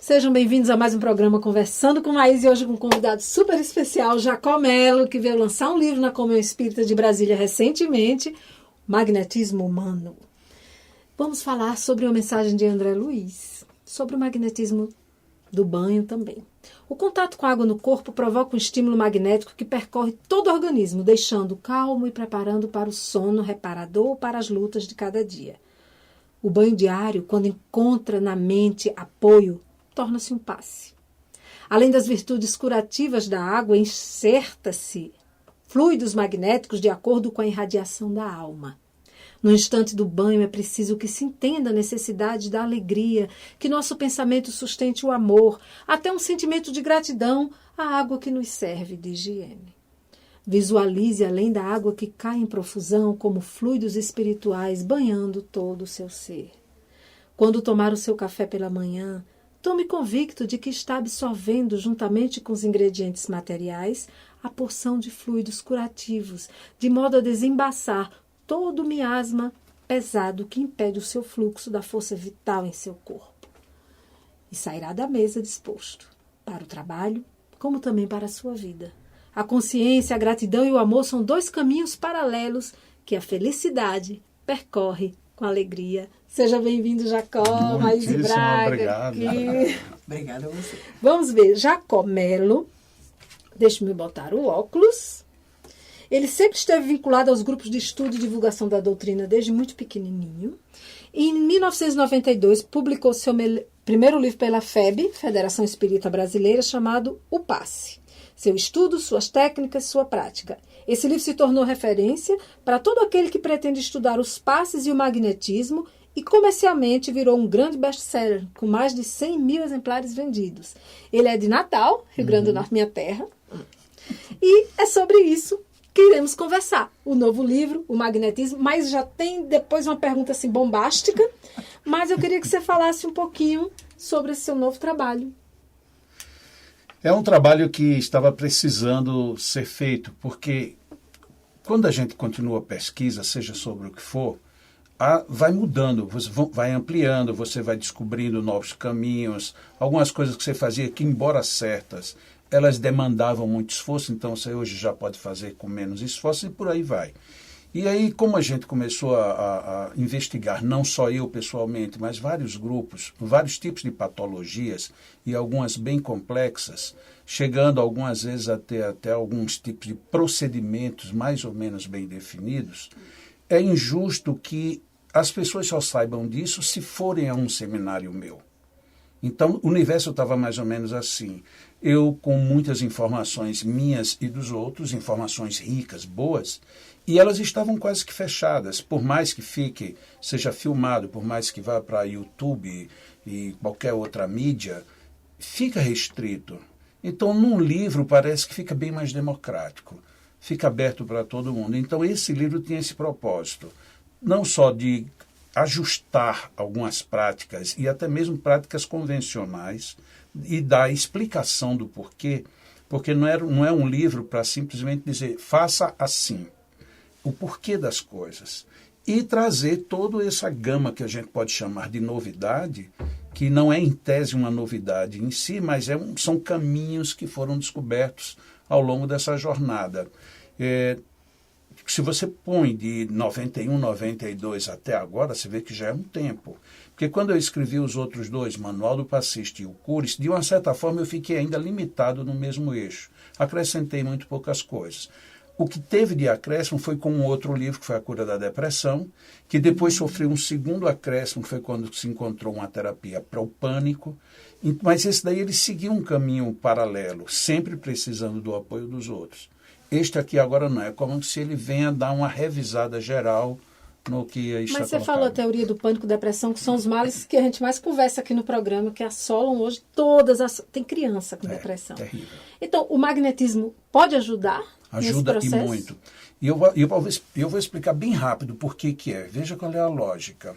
Sejam bem-vindos a mais um programa Conversando com Maís, e hoje com um convidado super especial, Jacó Melo, que veio lançar um livro na Comunhão Espírita de Brasília recentemente, Magnetismo Humano. Vamos falar sobre uma mensagem de André Luiz, sobre o magnetismo do banho também. O contato com a água no corpo provoca um estímulo magnético que percorre todo o organismo, deixando calmo e preparando para o sono reparador ou para as lutas de cada dia. O banho diário, quando encontra na mente apoio, torna-se um passe. Além das virtudes curativas da água, inserta-se fluidos magnéticos de acordo com a irradiação da alma. No instante do banho é preciso que se entenda a necessidade da alegria, que nosso pensamento sustente o amor, até um sentimento de gratidão à água que nos serve de higiene. Visualize além da água que cai em profusão como fluidos espirituais banhando todo o seu ser. Quando tomar o seu café pela manhã, tome convicto de que está absorvendo, juntamente com os ingredientes materiais, a porção de fluidos curativos, de modo a desembaçar todo o miasma pesado que impede o seu fluxo da força vital em seu corpo. E sairá da mesa disposto para o trabalho, como também para a sua vida. A consciência, a gratidão e o amor são dois caminhos paralelos que a felicidade percorre com alegria. Seja bem-vindo, Jacó, Maís e Braga. Obrigado. Obrigada a você. Vamos ver, Jacó Melo, deixe-me botar o óculos. Ele sempre esteve vinculado aos grupos de estudo e divulgação da doutrina desde muito pequenininho. E em 1992, publicou seu primeiro livro pela FEB, Federação Espírita Brasileira, chamado O Passe. Seu estudo, suas técnicas, sua prática. Esse livro se tornou referência para todo aquele que pretende estudar os passes e o magnetismo e comercialmente virou um grande best-seller, com mais de 100 mil exemplares vendidos. Ele é de Natal, Rio Grande do Norte, minha terra. E é sobre isso que iremos conversar. O novo livro, o magnetismo, mas já tem depois uma pergunta assim bombástica, mas eu queria que você falasse um pouquinho sobre esse seu novo trabalho. É um trabalho que estava precisando ser feito, porque quando a gente continua a pesquisa, seja sobre o que for, vai mudando, você vai ampliando, você vai descobrindo novos caminhos, algumas coisas que você fazia que, embora certas, elas demandavam muito esforço, então você hoje já pode fazer com menos esforço e por aí vai. E aí, como a gente começou a investigar, não só eu pessoalmente, mas vários grupos, vários tipos de patologias e algumas bem complexas, chegando algumas vezes até alguns tipos de procedimentos mais ou menos bem definidos, é injusto que as pessoas só saibam disso se forem a um seminário meu. Então, o universo estava mais ou menos assim. Eu, com muitas informações minhas e dos outros, informações ricas, boas, e elas estavam quase que fechadas. Por mais que seja filmado, por mais que vá para YouTube e qualquer outra mídia, fica restrito. Então, num livro, parece que fica bem mais democrático. Fica aberto para todo mundo. Então, esse livro tinha esse propósito. Não só de ajustar algumas práticas e até mesmo práticas convencionais e dar explicação do porquê, porque não é um livro para simplesmente dizer faça assim, o porquê das coisas, e trazer toda essa gama que a gente pode chamar de novidade, que não é em tese uma novidade em si, mas são caminhos que foram descobertos ao longo dessa jornada. Se você põe de 91, 92 até agora, você vê que já é um tempo. Porque quando eu escrevi os outros dois, Manual do Passista e o Cures, de uma certa forma eu fiquei ainda limitado no mesmo eixo. Acrescentei muito poucas coisas. O que teve de acréscimo foi com um outro livro, que foi A Cura da Depressão, que depois sofreu um segundo acréscimo, que foi quando se encontrou uma terapia para o pânico. Mas esse daí ele seguiu um caminho paralelo, sempre precisando do apoio dos outros. Este aqui agora não, é como se ele venha dar uma revisada geral no que está colocado. Mas você falou a teoria do pânico e depressão, que são os males que a gente mais conversa aqui no programa, que assolam hoje tem criança com depressão. Terrível. Então, o magnetismo pode ajudar nesse processo? E muito. E eu vou explicar bem rápido por que é. Veja qual é a lógica.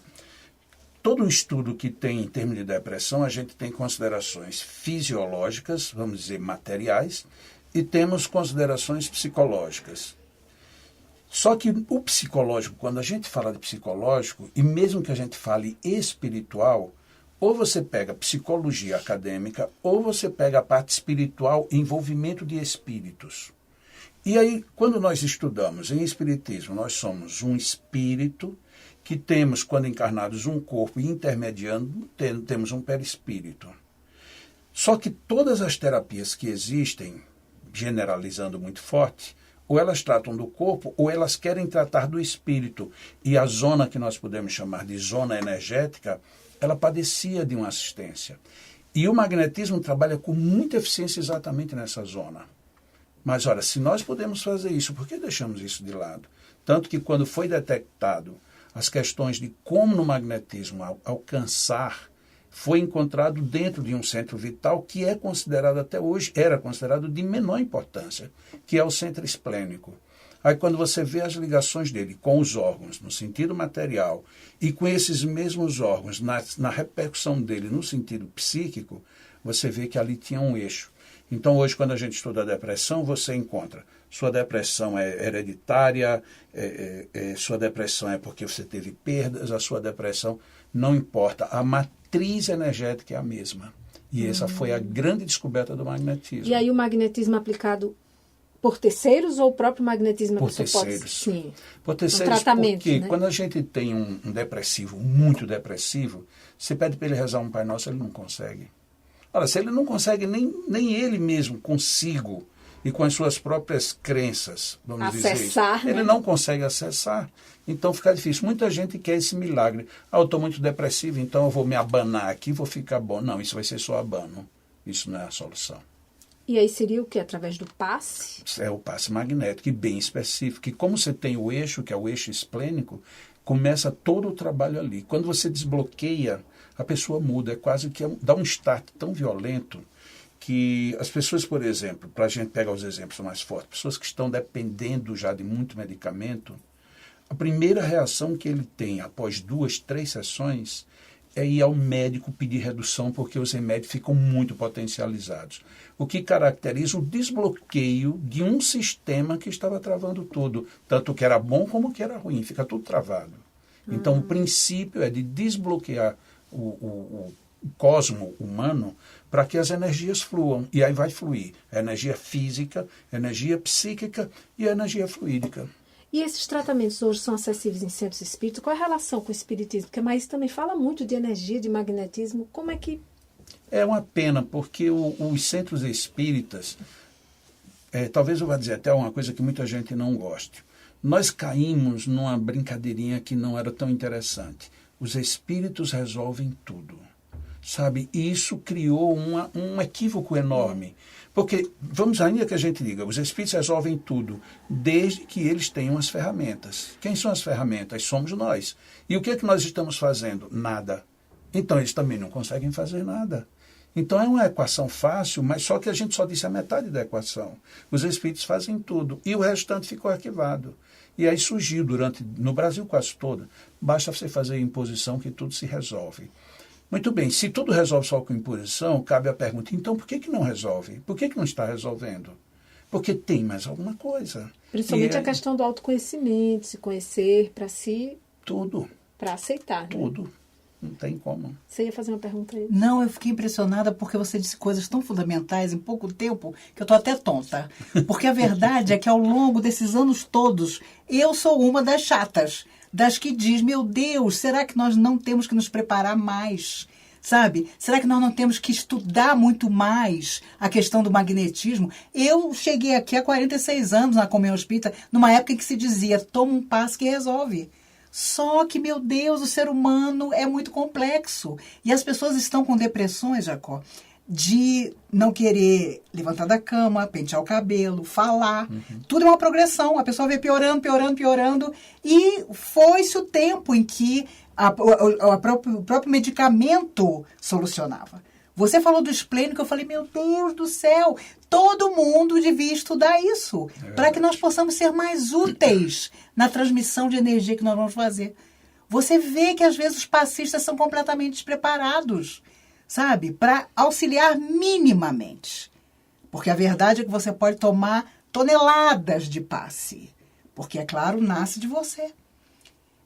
Todo estudo que tem em termos de depressão, a gente tem considerações fisiológicas, vamos dizer, materiais, e temos considerações psicológicas. Só que o psicológico, quando a gente fala de psicológico, e mesmo que a gente fale espiritual, ou você pega psicologia acadêmica, ou você pega a parte espiritual, envolvimento de espíritos. E aí, quando nós estudamos em espiritismo, nós somos um espírito que temos, quando encarnados, um corpo e intermediando, temos um perispírito. Só que todas as terapias que existem, generalizando muito forte, ou elas tratam do corpo, ou elas querem tratar do espírito. E a zona que nós podemos chamar de zona energética, ela padecia de uma assistência. E o magnetismo trabalha com muita eficiência exatamente nessa zona. Mas, olha, se nós podemos fazer isso, por que deixamos isso de lado? Tanto que quando foi detectado as questões de como no magnetismo alcançar, foi encontrado dentro de um centro vital que é considerado até hoje, era considerado de menor importância, que é o centro esplênico. Aí quando você vê as ligações dele com os órgãos, no sentido material, e com esses mesmos órgãos, na repercussão dele no sentido psíquico, você vê que ali tinha um eixo. Então hoje, quando a gente estuda a depressão, você encontra sua depressão é hereditária, sua depressão é porque você teve perdas, a sua depressão não importa, a matriz energética é a mesma. E essa foi a grande descoberta do magnetismo. E aí o magnetismo aplicado por terceiros ou o próprio magnetismo? Por terceiros. Pode... Sim. Por terceiros, tratamento, porque né? Quando a gente tem um depressivo, muito depressivo, você pede para ele rezar um Pai Nosso, ele não consegue. Olha, se ele não consegue nem ele mesmo consigo e com as suas próprias crenças, vamos dizer isso, ele não consegue acessar. Então fica difícil. Muita gente quer esse milagre. Eu estou muito depressivo, então eu vou me abanar aqui e vou ficar bom. Não, isso vai ser só abano. Isso não é a solução. E aí seria o quê? Através do passe? É o passe magnético, e bem específico. E como você tem o eixo, que é o eixo esplênico, começa todo o trabalho ali. Quando você desbloqueia, a pessoa muda. É quase que dá um start tão violento que as pessoas, por exemplo, para a gente pegar os exemplos mais fortes, pessoas que estão dependendo já de muito medicamento, a primeira reação que ele tem após 2, 3 sessões é ir ao médico pedir redução, porque os remédios ficam muito potencializados. O que caracteriza o desbloqueio de um sistema que estava travando tudo, tanto que era bom como que era ruim, fica tudo travado. Então, o princípio é de desbloquear o cosmo humano para que as energias fluam. E aí vai fluir a energia física, a energia psíquica e a energia fluídica. E esses tratamentos hoje são acessíveis em centros espíritas? Qual é a relação com o espiritismo? Porque a Maís também fala muito de energia, de magnetismo. Como é que... É uma pena, porque os centros espíritas, talvez eu vá dizer até uma coisa que muita gente não goste. Nós caímos numa brincadeirinha que não era tão interessante. Os espíritos resolvem tudo. Sabe? E isso criou um equívoco enorme. Porque, vamos ainda que a gente diga, os espíritos resolvem tudo, desde que eles tenham as ferramentas. Quem são as ferramentas? Somos nós. E o que é que nós estamos fazendo? Nada. Então, eles também não conseguem fazer nada. Então, é uma equação fácil, mas só que a gente só disse a metade da equação. Os espíritos fazem tudo, e o restante ficou arquivado. E aí surgiu no Brasil quase todo, basta você fazer imposição que tudo se resolve. Muito bem, se tudo resolve só com imposição, cabe a pergunta, então por que não resolve? Por que não está resolvendo? Porque tem mais alguma coisa. Principalmente a questão do autoconhecimento, se conhecer para si. Tudo. Para aceitar. Tudo. Né? Não tem como. Você ia fazer uma pergunta aí? Não, eu fiquei impressionada porque você disse coisas tão fundamentais em pouco tempo que eu estou até tonta. Porque a verdade é que ao longo desses anos todos, eu sou uma das chatas. Das que diz, meu Deus, será que nós não temos que nos preparar mais? Sabe? Será que nós não temos que estudar muito mais a questão do magnetismo? Eu cheguei aqui há 46 anos na Comunhão Espírita, numa época em que se dizia, toma um passo que resolve. Só que, meu Deus, o ser humano é muito complexo. E as pessoas estão com depressões, Jacó, de não querer levantar da cama, pentear o cabelo, falar. Tudo é uma progressão. A pessoa vem piorando, piorando, piorando. E foi-se o tempo em que o próprio medicamento solucionava. Você falou do esplênico, eu falei, meu Deus do céu, todo mundo devia estudar isso, para que nós possamos ser mais úteis na transmissão de energia que nós vamos fazer. Você vê que às vezes os passistas são completamente despreparados, sabe? Para auxiliar minimamente. Porque a verdade é que você pode tomar toneladas de passe. Porque, é claro, nasce de você.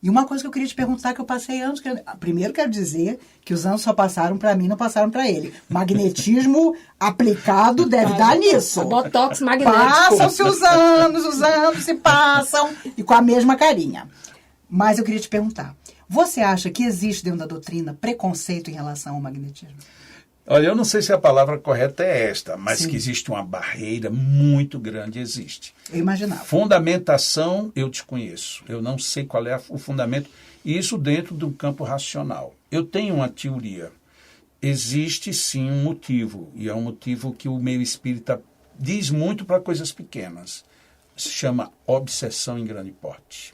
E uma coisa que eu queria te perguntar, que eu passei anos... Primeiro, quero dizer que os anos só passaram para mim, não passaram para ele. Magnetismo aplicado deve dar nisso. Botox magnético. Passam-se os anos se passam, e com a mesma carinha. Mas eu queria te perguntar, você acha que existe dentro da doutrina preconceito em relação ao magnetismo? Olha, eu não sei se a palavra correta é esta, mas Sim. que existe uma barreira muito grande, existe. Eu imaginava. Fundamentação, eu desconheço. Eu não sei qual é o fundamento. E isso dentro do campo racional. Eu tenho uma teoria. Existe, sim, um motivo. E é um motivo que o meio espírita diz muito para coisas pequenas. Se chama obsessão em grande porte.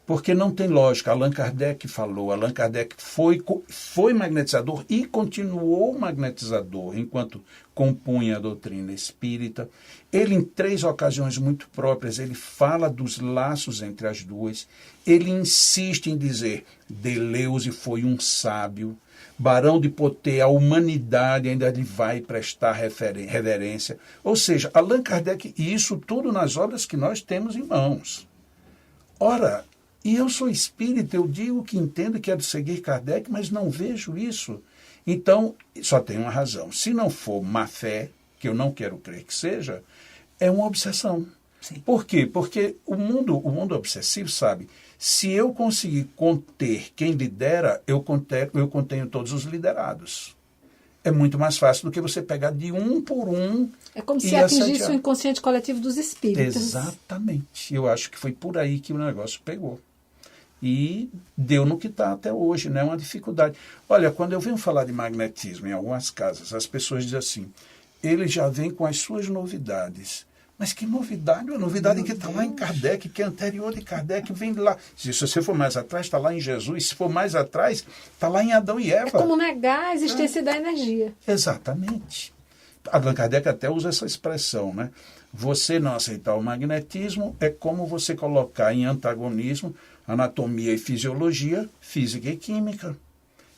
Porque não tem lógica. Allan Kardec falou. Allan Kardec foi magnetizador e continuou magnetizador enquanto compunha a doutrina espírita. Ele, em 3 ocasiões muito próprias, ele fala dos laços entre as duas. Ele insiste em dizer: Deleuze foi um sábio. Barão de Poté, a humanidade ainda lhe vai prestar reverência. Ou seja, Allan Kardec, e isso tudo nas obras que nós temos em mãos. Ora, e eu sou espírita, eu digo que entendo que quero seguir Kardec, mas não vejo isso. Então, só tem uma razão. Se não for má fé, que eu não quero crer que seja, é uma obsessão. Sim. Por quê? Porque o mundo obsessivo, sabe, se eu conseguir conter quem lidera, eu contenho todos os liderados. É muito mais fácil do que você pegar de um por um. É como e se atingisse assediar. o inconsciente coletivo dos espíritos. Exatamente. Eu acho que foi por aí que o negócio pegou. E deu no que está até hoje, né? Uma dificuldade. Olha, quando eu venho falar de magnetismo em algumas casas, as pessoas dizem assim: ele já vem com as suas novidades. Mas que novidade? Uma novidade que está lá em Kardec, que é anterior de Kardec, vem lá. Se você for mais atrás, está lá em Jesus. Se for mais atrás, está lá em Adão e Eva. É como negar a existência da energia. Exatamente. Allan Kardec até usa essa expressão, né? Você não aceitar o magnetismo é como você colocar em antagonismo anatomia e fisiologia, física e química.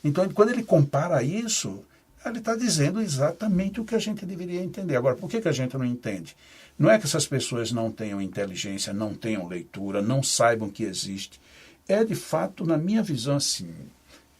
Então, quando ele compara isso, ele está dizendo exatamente o que a gente deveria entender. Agora, por que a gente não entende? Não é que essas pessoas não tenham inteligência, não tenham leitura, não saibam que existe. É, de fato, na minha visão, assim,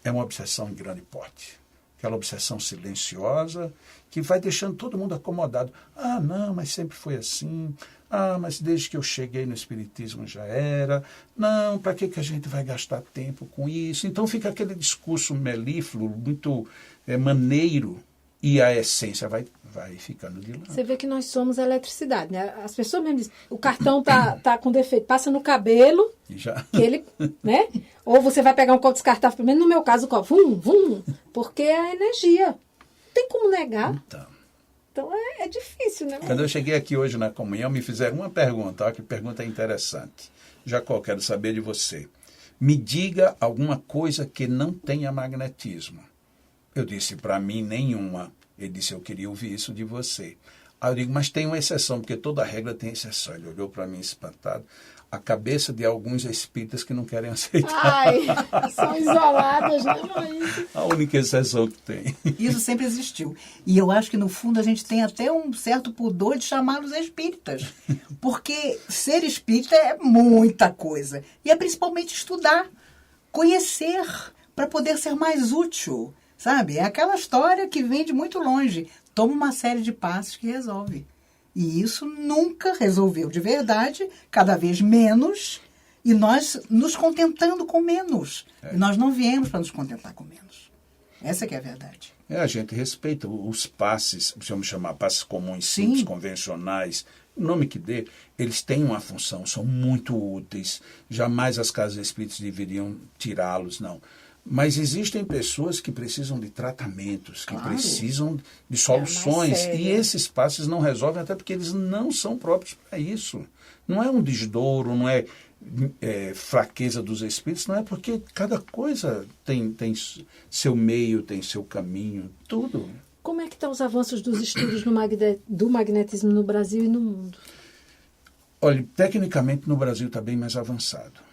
é uma obsessão em grande porte. Aquela obsessão silenciosa que vai deixando todo mundo acomodado. Ah, não, mas sempre foi assim. Ah, mas desde que eu cheguei no Espiritismo já era. Não, para que a gente vai gastar tempo com isso? Então fica aquele discurso melífluo, muito maneiro, e a essência vai ficando de lado. Você vê que nós somos eletricidade, né? As pessoas mesmo dizem, o cartão tá com defeito, passa no cabelo, Já. que ele, né? Ou você vai pegar um copo descartável, primeiro no meu caso, o copo, porque é a energia. Não tem como negar. Então é difícil, né? Quando eu cheguei aqui hoje na comunhão, me fizeram uma pergunta, olha que pergunta interessante. Jacó, quero saber de você. Me diga alguma coisa que não tenha magnetismo. Eu disse, para mim, nenhuma. Ele disse, eu queria ouvir isso de você. Aí eu digo, mas tem uma exceção, porque toda regra tem exceção. Ele olhou para mim espantado. A cabeça de alguns espíritas que não querem aceitar. Ai, são isoladas, né, Maurício? A única exceção que tem. Isso sempre existiu. E eu acho que, no fundo, a gente tem até um certo pudor de chamá-los espíritas. Porque ser espírita é muita coisa. E é principalmente estudar, conhecer, para poder ser mais útil. Sabe? É aquela história que vem de muito longe. Toma uma série de passos que resolve. E isso nunca resolveu de verdade, cada vez menos, e nós nos contentando com menos. E nós não viemos para nos contentar com menos. Essa que é a verdade. A gente respeita os passes, vamos chamar passes comuns, simples, Sim. convencionais, o nome que dê, eles têm uma função, são muito úteis. Jamais as casas espíritas deveriam tirá-los, não. Mas existem pessoas que precisam de tratamentos, que precisam de soluções. E esses passes não resolvem, até porque eles não são próprios para isso. Não é um desdouro, não é, fraqueza dos espíritos, não é, porque cada coisa tem seu meio, tem seu caminho, tudo. Como é que estão os avanços dos estudos do magnetismo no Brasil e no mundo? Olha, tecnicamente no Brasil está bem mais avançado.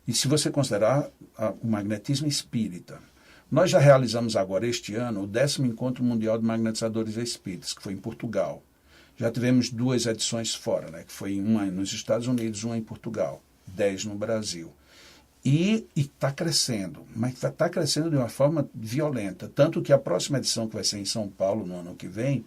E se você considerar o magnetismo espírita, nós já realizamos agora este ano o 10º Encontro Mundial de Magnetizadores Espíritas, que foi em Portugal. Já tivemos 2 edições fora, né, que foi uma nos Estados Unidos, uma em Portugal, 10 no Brasil. E está crescendo, mas está crescendo de uma forma violenta. Tanto que a próxima edição, que vai ser em São Paulo no ano que vem,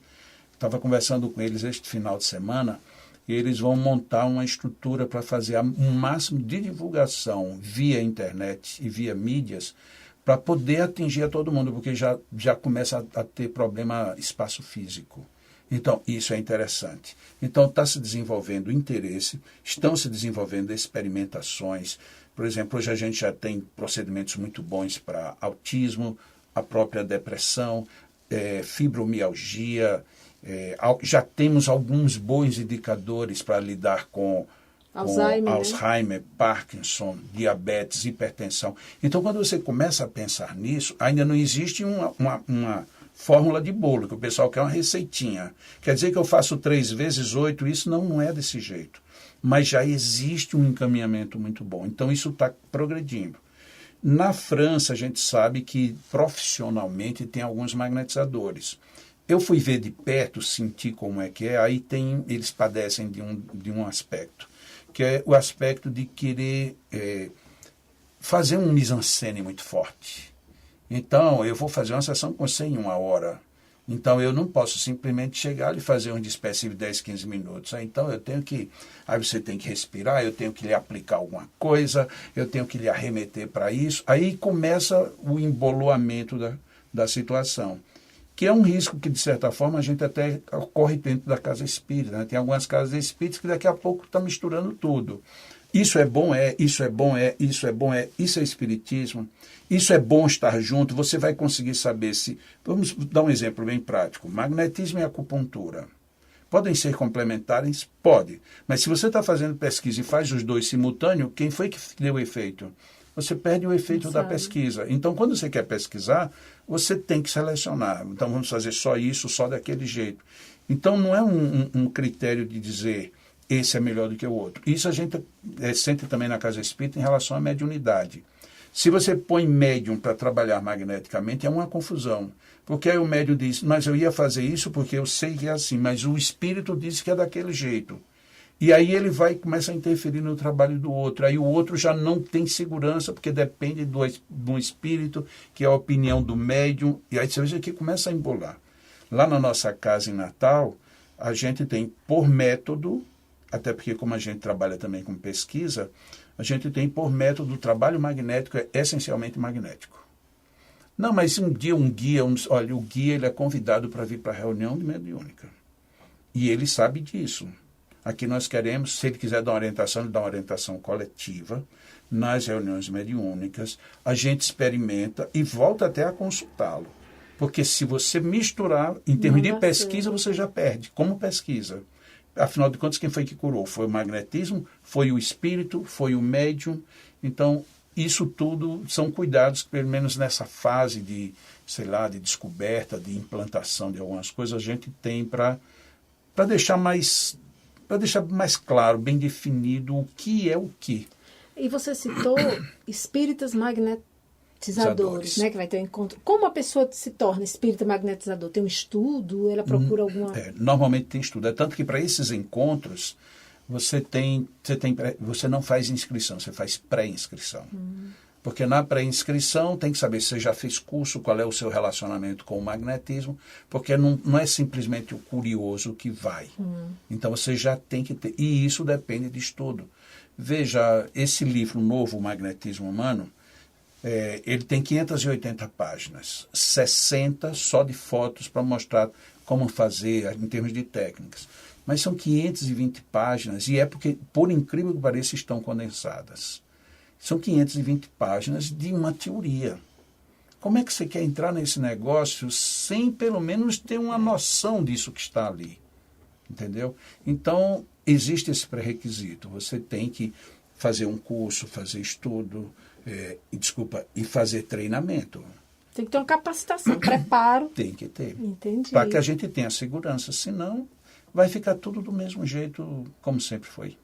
estava conversando com eles este final de semana, e eles vão montar uma estrutura para fazer um máximo de divulgação via internet e via mídias, para poder atingir a todo mundo, porque já começa a ter problema espaço físico. Então, isso é interessante. Então, está se desenvolvendo interesse, estão se desenvolvendo experimentações. Por exemplo, hoje a gente já tem procedimentos muito bons para autismo, a própria depressão, fibromialgia. Já temos alguns bons indicadores para lidar com Alzheimer, Parkinson, diabetes, hipertensão. Então, quando você começa a pensar nisso, ainda não existe uma fórmula de bolo, que o pessoal quer uma receitinha. Quer dizer que eu faço 3 vezes 8, isso não é desse jeito. Mas já existe um encaminhamento muito bom. Então, isso está progredindo. Na França, a gente sabe que profissionalmente tem alguns magnetizadores. Eu fui ver de perto, senti como é que é, aí eles padecem de um aspecto, que é o aspecto de querer fazer um mise-en-scène muito forte. Então, eu vou fazer uma sessão com você em 1 hora. Então, eu não posso simplesmente chegar e fazer um de espécie de 10, 15 minutos. Então, aí você tem que respirar, eu tenho que lhe aplicar alguma coisa, eu tenho que lhe arremeter para isso. Aí começa o emboloamento da situação, que é um risco que, de certa forma, a gente até ocorre dentro da casa espírita. Né? Tem algumas casas espíritas que daqui a pouco estão misturando tudo. Isso é bom, isso é bom, isso é bom, isso é espiritismo, isso é bom estar junto, você vai conseguir saber se... Vamos dar um exemplo bem prático. Magnetismo e acupuntura. Podem ser complementares? Pode. Mas se você está fazendo pesquisa e faz os dois simultâneos, quem foi que deu o efeito? Você perde o efeito da pesquisa. Então, quando você quer pesquisar, você tem que selecionar. Então, vamos fazer só isso, só daquele jeito. Então, não é um critério de dizer... esse é melhor do que o outro. Isso a gente sente também na casa espírita em relação à mediunidade. Se você põe médium para trabalhar magneticamente, é uma confusão. Porque aí o médium diz, mas eu ia fazer isso porque eu sei que é assim, mas o espírito disse que é daquele jeito. E aí ele começa a interferir no trabalho do outro. Aí o outro já não tem segurança, porque depende do espírito, que é a opinião do médium. E aí você veja que começa a embolar. Lá na nossa casa em Natal, a gente tem por método... até porque como a gente trabalha também com pesquisa, a gente tem por método o trabalho magnético é essencialmente magnético. Não, mas um dia um guia, olha, o guia ele é convidado para vir para a reunião de mediúnica. E ele sabe disso. Aqui nós queremos, se ele quiser dar uma orientação, ele dá uma orientação coletiva nas reuniões mediúnicas, a gente experimenta e volta até a consultá-lo. Porque se você misturar, em termos de pesquisa, você já perde. Como pesquisa? Afinal de contas, quem foi que curou? Foi o magnetismo, foi o espírito, foi o médium. Então, isso tudo são cuidados que, pelo menos nessa fase de, de descoberta, de implantação de algumas coisas, a gente tem para deixar mais claro, bem definido o que é o que. E você citou espíritas magnetizadores, né, que vai ter um encontro. Como a pessoa se torna espírita magnetizador? Tem um estudo? Ela procura alguma... Normalmente tem estudo. É tanto que para esses encontros você não faz inscrição, você faz pré-inscrição. Porque na pré-inscrição tem que saber se você já fez curso, qual é o seu relacionamento com o magnetismo, porque não é simplesmente o curioso que vai. Então você já tem que ter... E isso depende de estudo. Veja, esse livro novo, O Magnetismo Humano, ele tem 580 páginas, 60 só de fotos para mostrar como fazer em termos de técnicas. Mas são 520 páginas e é porque, por incrível que pareça, estão condensadas. São 520 páginas de uma teoria. Como é que você quer entrar nesse negócio sem pelo menos ter uma noção disso que está ali? Entendeu? Então, existe esse pré-requisito. Você tem que fazer um curso, fazer estudo, e fazer treinamento. Tem que ter uma capacitação, preparo. Tem que ter. Entendi. Para que a gente tenha segurança, senão vai ficar tudo do mesmo jeito, como sempre foi.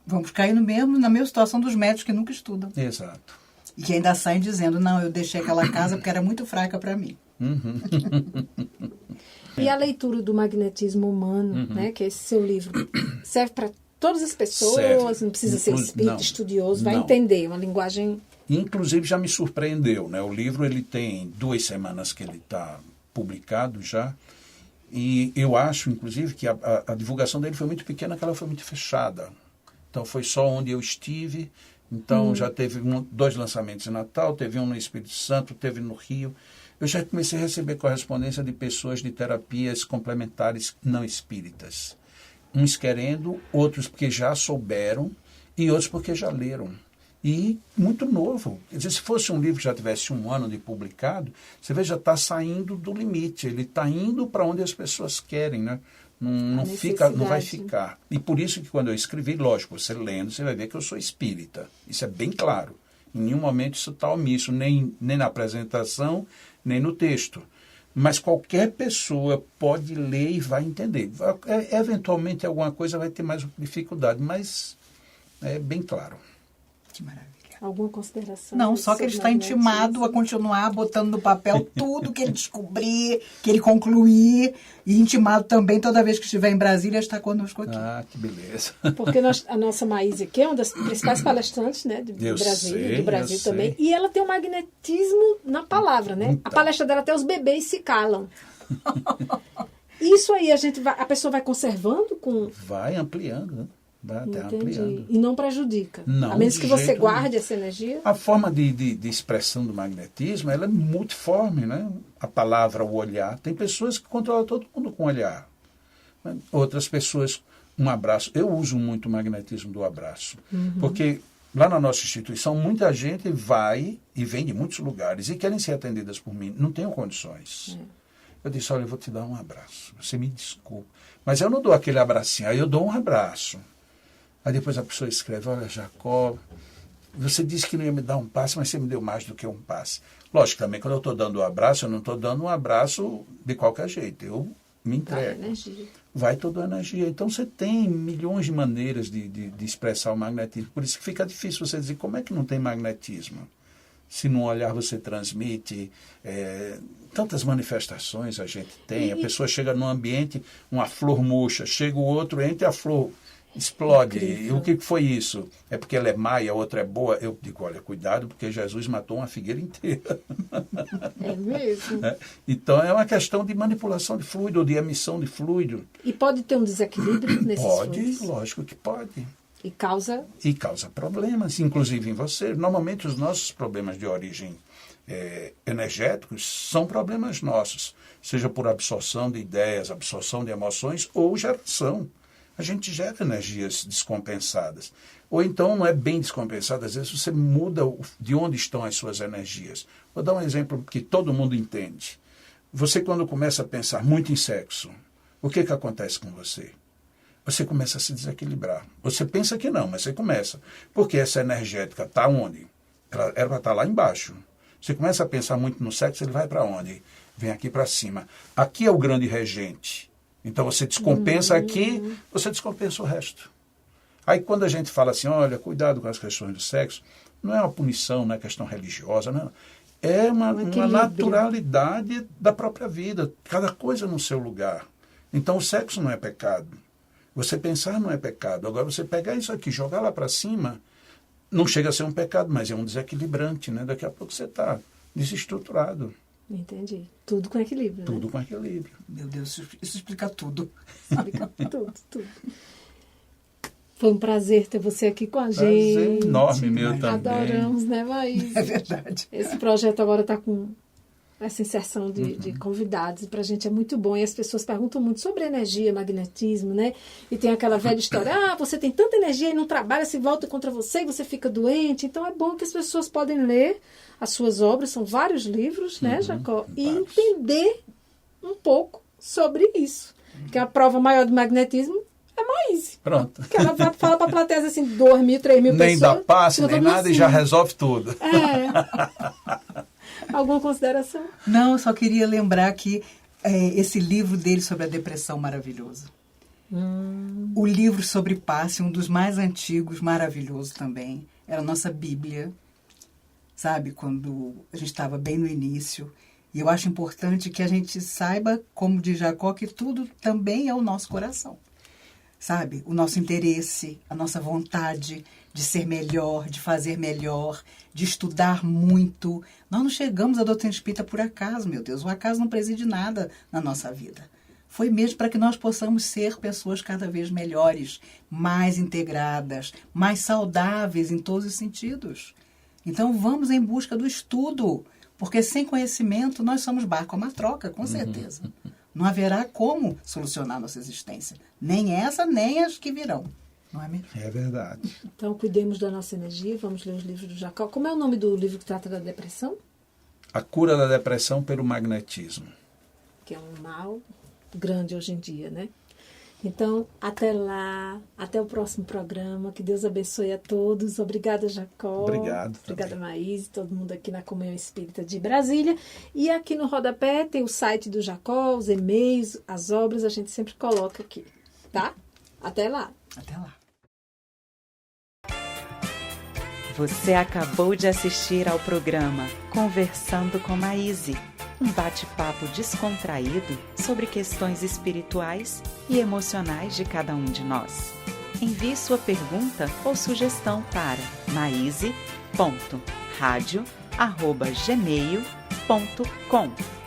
Vamos cair na mesma situação dos médicos que nunca estudam. Exato. E que ainda saem dizendo, não, eu deixei aquela casa porque era muito fraca para mim. E a leitura do magnetismo humano, né, que é esse seu livro, serve para todas as pessoas? Não precisa ser espírita, estudioso, vai entender uma linguagem... Inclusive já me surpreendeu, né? O livro ele tem 2 semanas que ele está publicado já, e eu acho, inclusive, que a divulgação dele foi muito pequena, que ela foi muito fechada. Então foi só onde eu estive. Então já teve 2 lançamentos em Natal, teve um no Espírito Santo, teve no Rio. Eu já comecei a receber correspondência de pessoas de terapias complementares não espíritas. Uns querendo, outros porque já souberam e outros porque já leram. E muito novo. Quer dizer, se fosse um livro que já tivesse 1 ano de publicado, você vê, já está saindo do limite. Ele está indo para onde as pessoas querem, né? Não vai ficar. E por isso que quando eu escrevi, lógico, você lendo, você vai ver que eu sou espírita. Isso é bem claro. Em nenhum momento isso está omisso, nem na apresentação, nem no texto. Mas qualquer pessoa pode ler e vai entender. Eventualmente alguma coisa vai ter mais dificuldade, mas é bem claro. Que maravilha. Alguma consideração? Não, só que ele está intimado a continuar botando no papel tudo que ele descobrir, que ele concluir, e intimado também, toda vez que estiver em Brasília, a estar conosco aqui. Ah, que beleza. Porque a nossa Maíse aqui é uma das principais palestrantes, né, do Brasil também, e ela tem um magnetismo na palavra, né? Então. A palestra dela até os bebês se calam. Isso aí a pessoa vai conservando com... Vai ampliando, né? Vai até Entendi. ampliando. E não prejudica. Não, a menos que você jeito guarde nenhum. essa energia. A forma de expressão do magnetismo, ela é multiforme, né? A palavra, o olhar. Tem pessoas que controlam todo mundo com o olhar. Outras pessoas, um abraço. Eu uso muito o magnetismo do abraço. Porque lá na nossa instituição, muita gente vai e vem de muitos lugares e querem ser atendidas por mim. Não tenho condições. Eu disse, olha, eu vou te dar um abraço. Você me desculpa. Mas eu não dou aquele abracinho. Aí eu dou um abraço. Aí depois a pessoa escreve, olha, Jacó, você disse que não ia me dar um passe, mas você me deu mais do que um passe. Lógico, também, quando eu estou dando um abraço, eu não estou dando um abraço de qualquer jeito. Eu me entrego. Vai toda a energia. Então, você tem milhões de maneiras de expressar o magnetismo. Por isso que fica difícil você dizer como é que não tem magnetismo. Se no olhar você transmite... tantas manifestações a gente tem. A pessoa chega num ambiente, uma flor murcha, chega o outro, entra e a flor... explode. Incrível. E o que foi isso? É porque ela é má e a outra é boa? Eu digo, olha, cuidado, porque Jesus matou uma figueira inteira. É mesmo? Então, é uma questão de manipulação de fluido, de emissão de fluido. E pode ter um desequilíbrio nesses fluidos? Pode, lógico que pode. E causa? E causa problemas, inclusive em você. Normalmente, os nossos problemas de origem energéticos são problemas nossos, seja por absorção de ideias, absorção de emoções ou geração. A gente gera energias descompensadas. Ou então não é bem descompensada, às vezes você muda de onde estão as suas energias. Vou dar um exemplo que todo mundo entende. Você, quando começa a pensar muito em sexo, o que acontece com você? Você começa a se desequilibrar. Você pensa que não, mas você começa. Porque essa energética está onde? Ela era para estar lá embaixo. Você começa a pensar muito no sexo, ele vai para onde? Vem aqui para cima. Aqui é o grande regente. Então, você descompensa aqui, você descompensa o resto. Aí, quando a gente fala assim, olha, cuidado com as questões do sexo, não é uma punição, não é questão religiosa, não. É uma naturalidade da própria vida. Cada coisa no seu lugar. Então, o sexo não é pecado. Você pensar não é pecado. Agora, você pegar isso aqui, jogar lá para cima, não chega a ser um pecado, mas é um desequilibrante, né? Daqui a pouco você está desestruturado. Entendi. Tudo com equilíbrio. Tudo, né? Com equilíbrio. Meu Deus, isso explica tudo. Explica tudo. Foi um prazer ter você aqui com a gente. Prazer enorme meu também. Adoramos, né, Maís? É verdade. Esse projeto agora está com essa inserção de convidados. Para a gente é muito bom. E as pessoas perguntam muito sobre energia, magnetismo, né? E tem aquela velha história, você tem tanta energia e não trabalha, se volta contra você e você fica doente. Então é bom que as pessoas podem ler as suas obras, são vários livros, né, Jacó? E entender um pouco sobre isso. Que a prova maior do magnetismo é Maís. Pronto. Que ela fala para a plateia assim, 2.000, 3.000 pessoas. Nem dá passe, nem nada assim. E já resolve tudo. Alguma consideração? Não, eu só queria lembrar que esse livro dele sobre a depressão maravilhoso. O livro sobre passe, um dos mais antigos, maravilhoso também. Era a nossa Bíblia, sabe? Quando a gente estava bem no início. E eu acho importante que a gente saiba, como diz Jacó, que tudo também é o nosso coração. sabe? O nosso interesse, a nossa vontade de ser melhor, de fazer melhor, de estudar muito. Nós não chegamos à doutrina espírita por acaso, meu Deus. O acaso não preside nada na nossa vida. Foi mesmo para que nós possamos ser pessoas cada vez melhores, mais integradas, mais saudáveis em todos os sentidos. Então, vamos em busca do estudo, porque sem conhecimento nós somos barco a matroca, com certeza. Não haverá como solucionar nossa existência. Nem essa, nem as que virão. Não é mesmo? É verdade. Então, cuidemos da nossa energia, vamos ler os livros do Jacó. Como é o nome do livro que trata da depressão? A cura da depressão pelo magnetismo. Que é um mal grande hoje em dia, né? Então, até lá, até o próximo programa. Que Deus abençoe a todos. Obrigada, Jacó. Obrigado. Obrigada, Maíse, todo mundo aqui na Comunhão Espírita de Brasília. E aqui no rodapé tem o site do Jacó, os e-mails, as obras, a gente sempre coloca aqui, tá? Até lá. Até lá. Você acabou de assistir ao programa Conversando com Maíse, um bate-papo descontraído sobre questões espirituais e emocionais de cada um de nós. Envie sua pergunta ou sugestão para maise.radio@gmail.com.